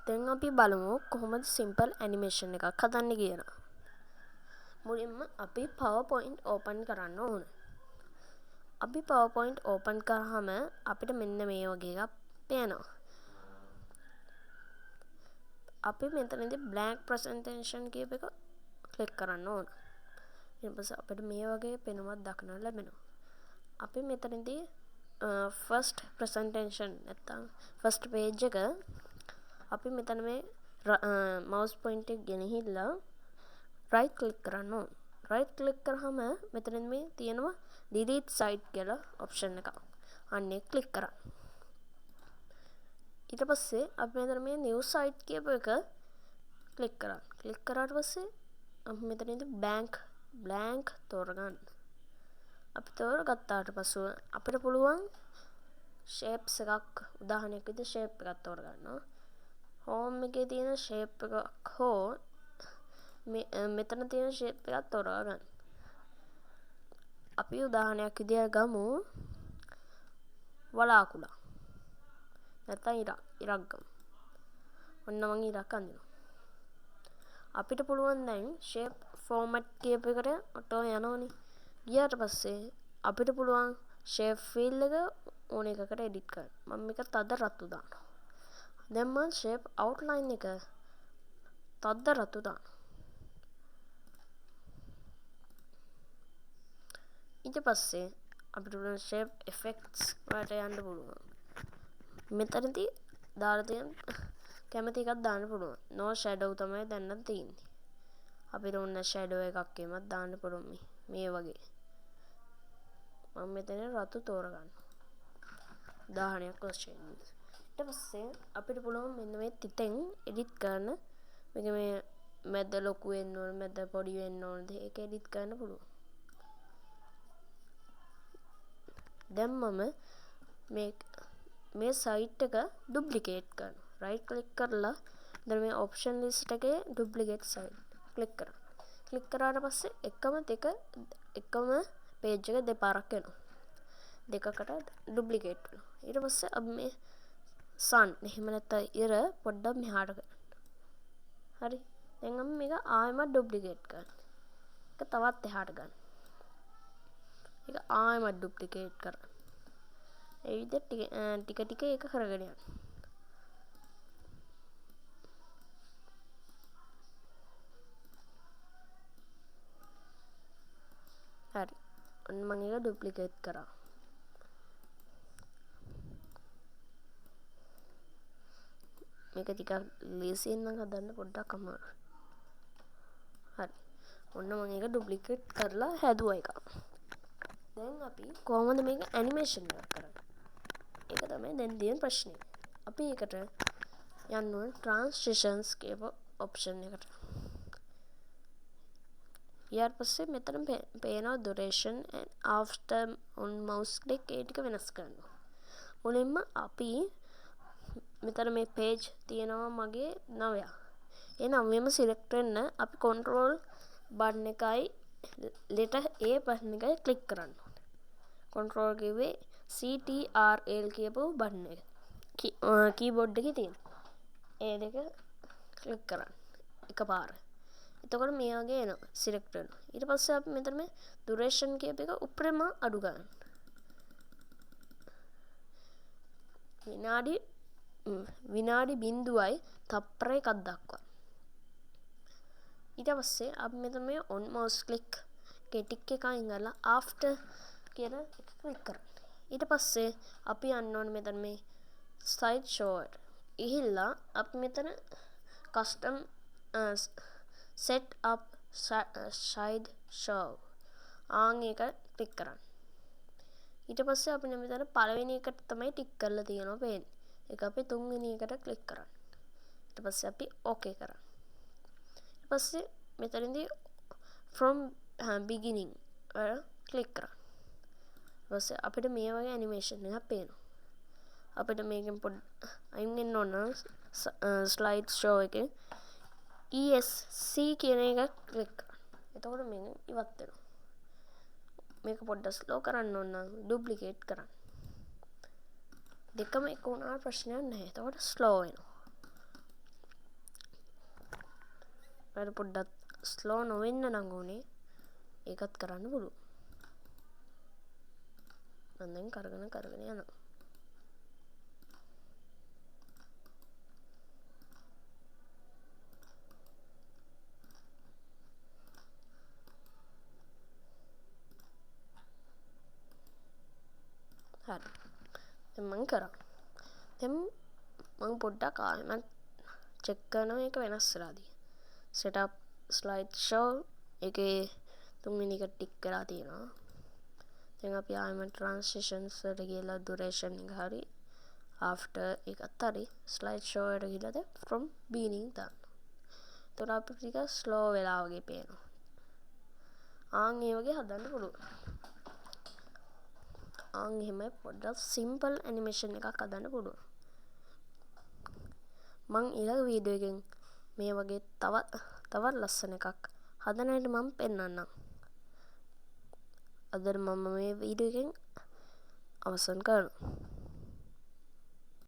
දැන් අපි බලමු කොහොමද සිම්පල් ඇනිමේෂන් එකක් හදන්නේ කියලා. මුලින්ම අපි PowerPoint open කරන්න ඕන. අපි PowerPoint open කරාම අපිට මෙන්න මේ වගේ එකක් පේනවා. අපි මෙතනදී blank presentation කියප එක ක්ලික් කරන්න ඕන. ඊට පස්සේ අපිට මේ වගේ පෙනුමක් දක්නට ලැබෙනවා. අපි මෙතනදී first presentation නැත්තම් first page එක අපි මෙතන මේ mouse point එක ගෙනහිල්ලා right click කරන්න ඕන. right click කරාම මෙතන මේ තියෙනවා delete site කියලා option එක. අන්නේ click කරන්න. ඊට පස්සේ අපි මෙතන මේ new site කියප එක click කරන්න. click කරාට පස්සේ අපි මෙතනදී blank තෝරගන්න. අපි තෝරගත්තාට පස්සෙ අපිට පුළුවන් shapes එකක් උදාහරණයක් විදිහට shape එකක් තෝරගන්නවා. home එකේ තියෙන shape එකක් හෝ මෙතන තියෙන shape එකක් තෝරා ගන්න. අපි උදාහරණයක් විදිහට ගමු වලාකුළක්. නැත්නම් ඉරක් ගමු. ඔන්න මම ඉරක් අඳිනවා. අපිට පුළුවන් දැන් shape format කියප එකට ඔටෝ යනවනේ. ගියාට පස්සේ අපිට පුළුවන් shape fill එක ඕන එකකට edit කරන්න. මම මේක තද රතු දානවා. දැන් මම shape outline එක තද රතු දානවා. ඊට පස්සේ අපිට පුළුවන් shape effects වලට යන්න පුළුවන්. මෙතනදී දාලා තියෙන කැමති එකක් දාන්න පුළුවන්. no shadow තමයි දැන් නම් තියෙන්නේ. අපිට ඕන shadow එකක් එමත් දාන්න පුළුවන් මේ වගේ. මම මෙතන රතු තෝරගන්නවා. උදාහරණයක් වශයෙන්. ඊට පස්සේ අපිට පුළුවන් මෙන්න මේ තිතෙන් edit කරන්න. මේක මේ මැද ලොකු වෙන්න ඕන, මැද පොඩි වෙන්න ඕනද ඒක edit කරන්න පුළුවන්. දැන් මම මේ site එක duplicate කරනවා. right click කරලා දැන් මේ option list එකේ duplicate site click කරනවා. click කරාට පස්සේ එකම page එක දෙපාරක් එනවා. දෙකකට duplicate වෙනවා. ඊට පස්සේ අපි මේ sun එහෙම නැත්නම් ඉර පොඩ්ඩක් මෙහාට කරන්න. හරි. දැන් අපි මේක ආයෙමත් duplicate කරනවා. ඒක තවත් එහාට ගන්න. ඒක ආයෙමත් duplicate කරනවා. ඒ විදිහට ටික ඒක කරගෙන යන්න. හරි. ඔන්න මම ඒක duplicate කරා. මේක ටිකක් ලේසියෙන් නම් හදන්න පොඩ්ඩක් අමාරුයි. හරි. ඔන්න මම ඒක duplicate කරලා හැදුවා එක. දැන් අපි කොහොමද මේක ඇනිමේෂන් එකක් කරන්නේ? ඒක තමයි දැන් තියෙන ප්‍රශ්නේ. අපි ඒකට යන්න ඕන transitions කියප option එකට. ඊට පස්සේ මෙතන පේනවා duration and after on mouse click ඒ ටික වෙනස් කරනවා. මුලින්ම අපි මෙතන මේ page තියෙනවා මගේ 9ක්. ඒ 9ම select වෙන්න අපි control button එකයි letter A button එකයි click කරන්න ඕනේ. control කිව්වේ CTRL කියපු button එක. keyboard එකේ තියෙන. ඒ දෙක click කරන්න එකපාර. එතකොට මේ වගේ එනවා select වෙනවා. ඊට පස්සේ අපි මෙතන මේ duration කියප එක උඩරම අඩු ගන්න. විනාඩි 0යි තප්පර එකක් දක්වා. ඊට පස්සේ අපි මෙතන මේ on mouse click ටික එක අයින් කරලා after කියන එක click කරන්න. ඊට පස්සේ අපි යන්න ඕනේ මෙතන මේ slide show එකට. ඉහිල්ලා අපි මෙතන custom set up slide show ආන් එක ටික් කරන්න. ඊට පස්සේ අපි මෙතන පළවෙනි එකට තමයි ටික් කරලා තියෙනවා පේන්නේ. ඒක අපි තුන්වෙනි එකට ක්ලික් කරන්න. ඊට පස්සේ අපි okay කරන්න. ඊට පස්සේ මෙතනදී from beginning වල ක්ලික් කරන්න. ඊට පස්සේ අපිට මේ වගේ ඇනිමේෂන් එකක් පේනවා. අපිට මේකෙන් අයින් වෙන්න ඕන slide show එකේ ESC කියන එක ක්ලික් කරන්න. එතකොට මේක ඉවත් වෙනවා. මේක පොඩ්ඩක් ස්ලෝ කරන්න ඕන නම් ඩුප්ලිකේට් කරන්න. දෙකම එක වුණාට ප්‍රශ්නයක් නැහැ. එතකොට ස්ලෝ වෙනවා. වැඩ පොඩ්ඩක් ස්ලෝ නොවෙන්න නම් ඕනේ. ඒකත් කරන්න පුළුවන්. මම දැන් කරගෙන යනවා. හරි. දැන් මම කරා. දැන් මම පොඩ්ඩක් ආයෙමත් චෙක් කරනවා ඒක වෙනස් වෙලාද කියලා. setup slide show එකේ 3 වෙනි එක ටික් කරලා තියෙනවා. දැන් අපි ආයෙමත් transitions වලට ගිහලා duration එක හරි after එකත් හරි slide show එකට ගිහලා දැන් from beginning දාන්න. එතකොට අපිට ටික slow වෙලා වගේ පේනවා. ආන් ඒ වගේ හදන්න පුළුවන්. ආන් එහෙමයි පොඩ්ඩක් simple animation එකක් හදන්න පුළුවන්. මං ඊළඟ වීඩියෝ එකෙන් මේ වගේ තවත් ලස්සන එකක් හදන හැටි මම පෙන්නන්නම්. අද මම මේ වීඩියෝ එකෙන් අවසන් කරනවා.